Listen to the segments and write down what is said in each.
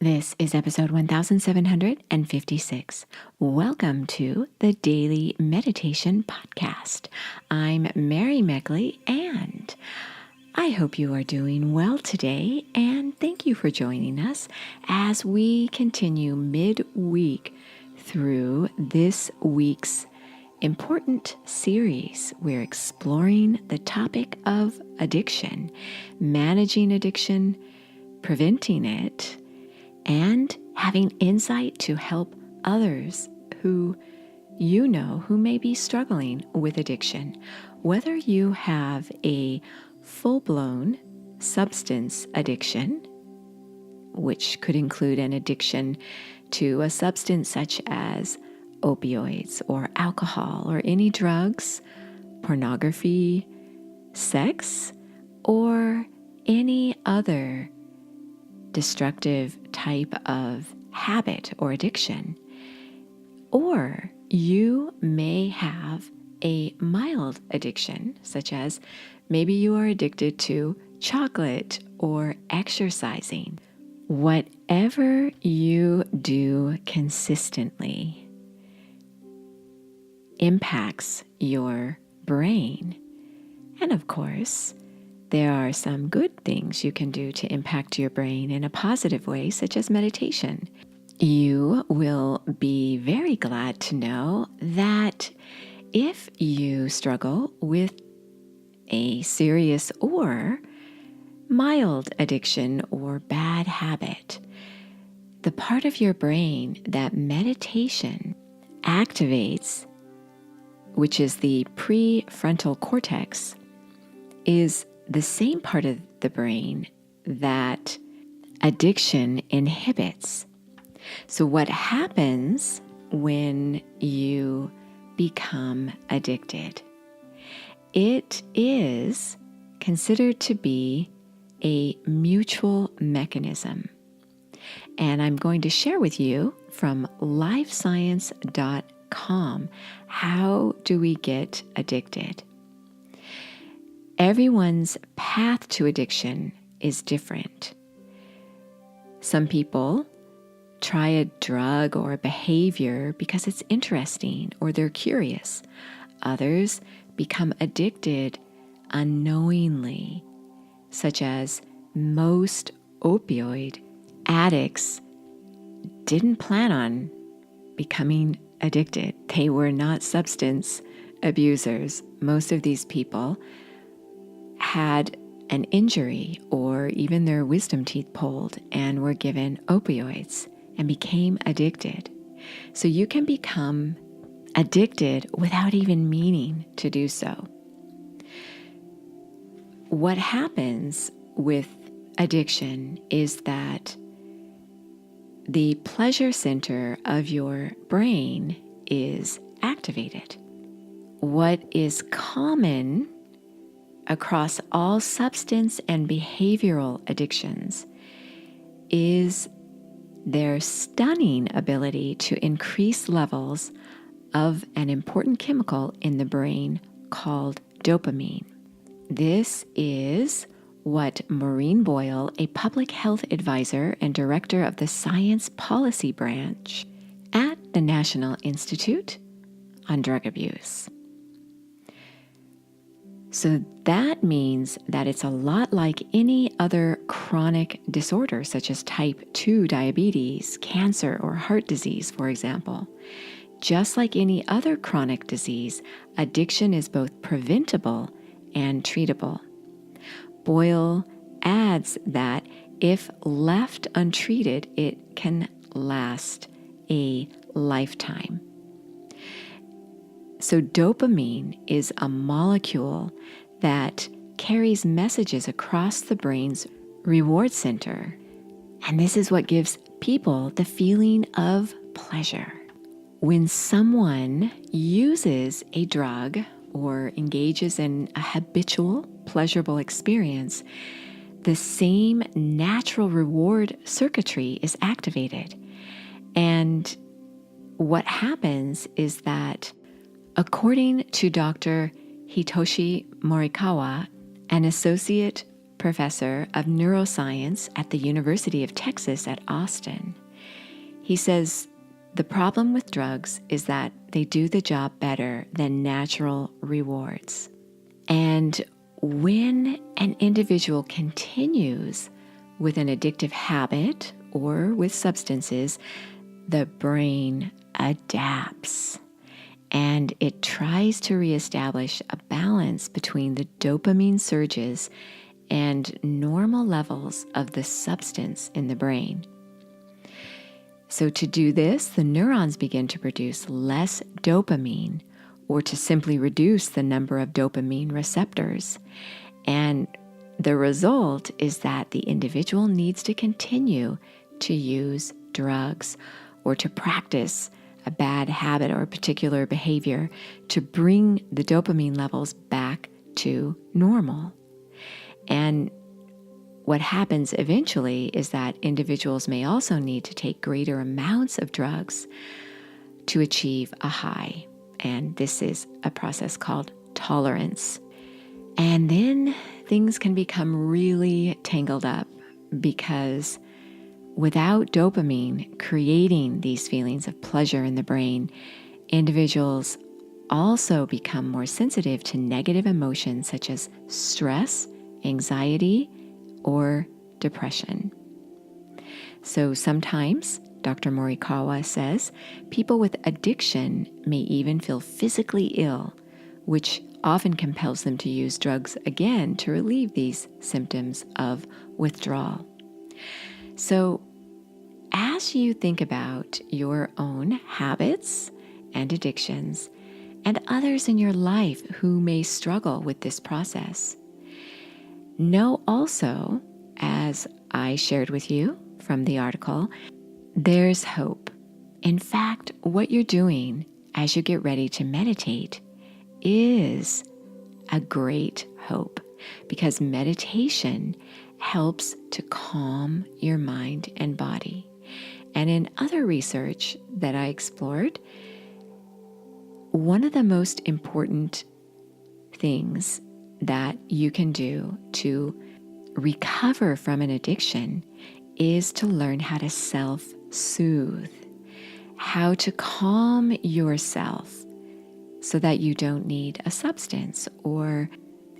This is episode 1756. Welcome to the Daily Meditation Podcast. I'm Mary Meckley, and I hope you are doing well today, and thank you for joining us as we continue midweek through this week's important series. We're exploring the topic of addiction, managing addiction, preventing it, and having insight to help others who you know who may be struggling with addiction. Whether you have a full-blown substance addiction, which could include an addiction to a substance such as opioids or alcohol or any drugs, pornography, sex, or any other destructive type of habit or addiction. Or you may have a mild addiction, such as maybe you are addicted to chocolate or exercising. Whatever you do consistently impacts your brain. And of course, there are some good things you can do to impact your brain in a positive way, such as meditation. You will be very glad to know that if you struggle with a serious or mild addiction or bad habit, the part of your brain that meditation activates, which is the prefrontal cortex, is the same part of the brain that addiction inhibits. So what happens when you become addicted? It is considered to be a mutual mechanism. And I'm going to share with you from lifescience.com, how do we get addicted? Everyone's path to addiction is different. Some people try a drug or a behavior because it's interesting or they're curious. Others become addicted unknowingly, such as most opioid addicts didn't plan on becoming addicted. They were not substance abusers. Most of these people had an injury or even their wisdom teeth pulled and were given opioids and became addicted. So you can become addicted without even meaning to do so. What happens with addiction is that the pleasure center of your brain is activated. What is common across all substance and behavioral addictions is their stunning ability to increase levels of an important chemical in the brain called dopamine. This is what Maureen Boyle, a public health advisor and director of the Science Policy Branch at the National Institute on Drug Abuse. So that means that it's a lot like any other chronic disorder, such as type 2 diabetes, cancer, or heart disease, for example. Just like any other chronic disease, addiction is both preventable and treatable. Boyle adds that if left untreated, it can last a lifetime. So dopamine is a molecule that carries messages across the brain's reward center. And this is what gives people the feeling of pleasure. When someone uses a drug or engages in a habitual, pleasurable experience, the same natural reward circuitry is activated. And what happens is that, according to Dr. Hitoshi Morikawa, an associate professor of neuroscience at the University of Texas at Austin. He says, the problem with drugs is that they do the job better than natural rewards. And when an individual continues with an addictive habit or with substances, the brain adapts and it tries to reestablish a balance between the dopamine surges and normal levels of the substance in the brain. So to do this, the neurons begin to produce less dopamine or to simply reduce the number of dopamine receptors. And the result is that the individual needs to continue to use drugs or to practice a bad habit or a particular behavior to bring the dopamine levels back to normal. And what happens eventually is that individuals may also need to take greater amounts of drugs to achieve a high. And this is a process called tolerance. And then things can become really tangled up because without dopamine creating these feelings of pleasure in the brain, individuals also become more sensitive to negative emotions such as stress, anxiety, or depression. So sometimes, Dr. Morikawa says, people with addiction may even feel physically ill, which often compels them to use drugs again to relieve these symptoms of withdrawal. So as you think about your own habits and addictions and others in your life who may struggle with this process, know also, as I shared with you from the article, there's hope. In fact, what you're doing as you get ready to meditate is a great hope, because meditation helps to calm your mind and body. And in other research that I explored, one of the most important things that you can do to recover from an addiction is to learn how to self-soothe, how to calm yourself so that you don't need a substance or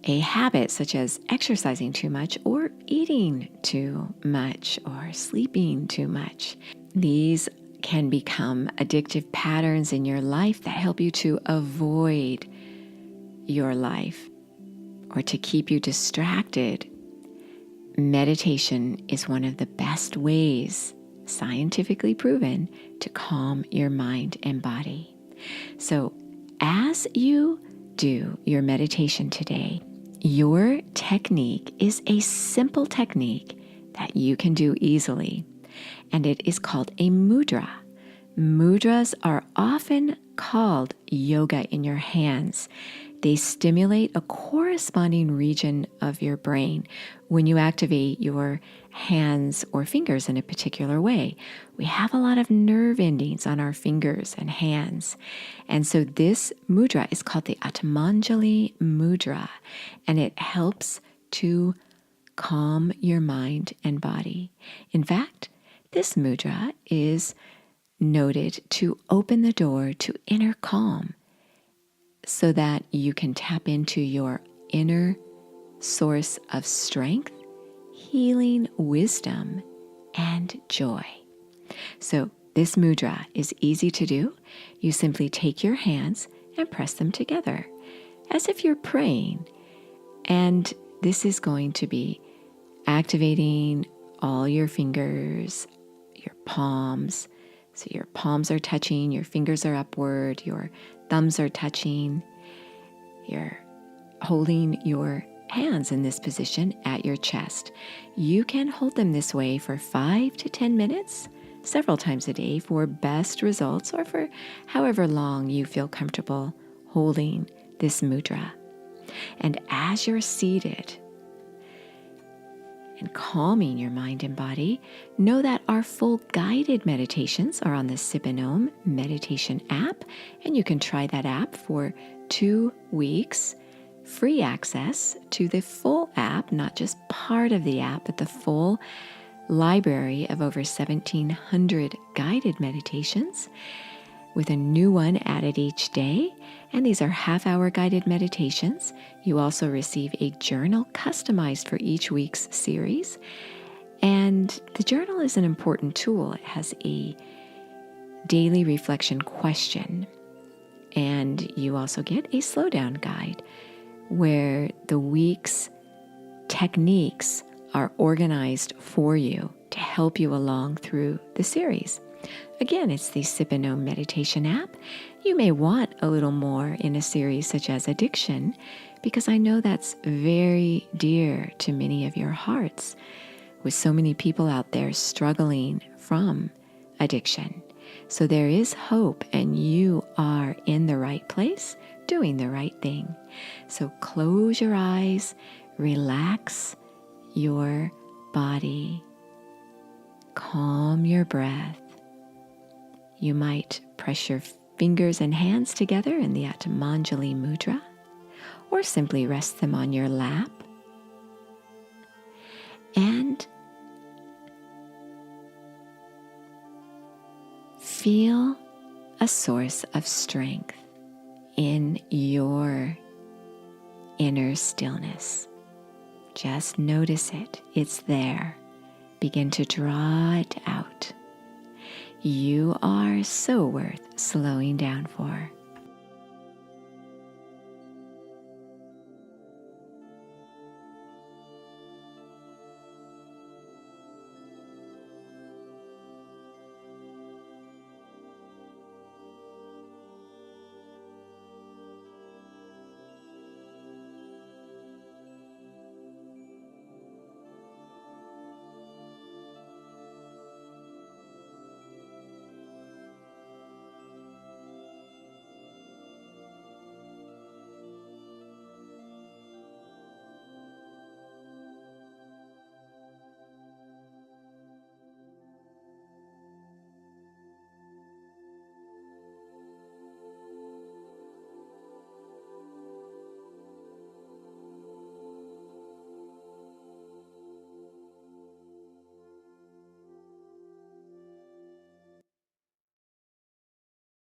a habit such as exercising too much or eating too much or sleeping too much. These can become addictive patterns in your life that help you to avoid your life or to keep you distracted. Meditation is one of the best ways, scientifically proven, to calm your mind and body. So as you do your meditation today, your technique is a simple technique that you can do easily, and it is called a mudra. Mudras are often called yoga in your hands. They stimulate a corresponding region of your brain when you activate your hands or fingers in a particular way. We have a lot of nerve endings on our fingers and hands. And so this mudra is called the Atmanjali mudra, and it helps to calm your mind and body. In fact, this mudra is noted to open the door to inner calm so that you can tap into your inner source of strength, healing, wisdom, and joy. So this mudra is easy to do. You simply take your hands and press them together as if you're praying. And this is going to be activating all your fingers, your palms. So your palms are touching, your fingers are upward, your thumbs are touching. You're holding your hands in this position at your chest. You can hold them this way for 5 to 10 minutes, several times a day for best results, or for however long you feel comfortable holding this mudra. And as you're seated and calming your mind and body, know that our full guided meditations are on the Sip&Om meditation app, and you can try that app for 2 weeks free access to the full app, not just part of the app, but the full library of over 1,700 guided meditations, with a new one added each day. And these are half-hour guided meditations. You also receive a journal customized for each week's series. And the journal is an important tool. It has a daily reflection question. And you also get a slowdown guide where the week's techniques are organized for you to help you along through the series. Again, it's the Sip and Om meditation app. You may want a little more in a series such as addiction, because I know that's very dear to many of your hearts, with so many people out there struggling from addiction. So there is hope, and you are in the right place, doing the right thing. So close your eyes, relax your body, calm your breath. You might press your fingers and hands together in the Atmanjali Mudra, or simply rest them on your lap. And feel a source of strength in your inner stillness. Just notice it. It's there. Begin to draw it out. You are so worth slowing down for.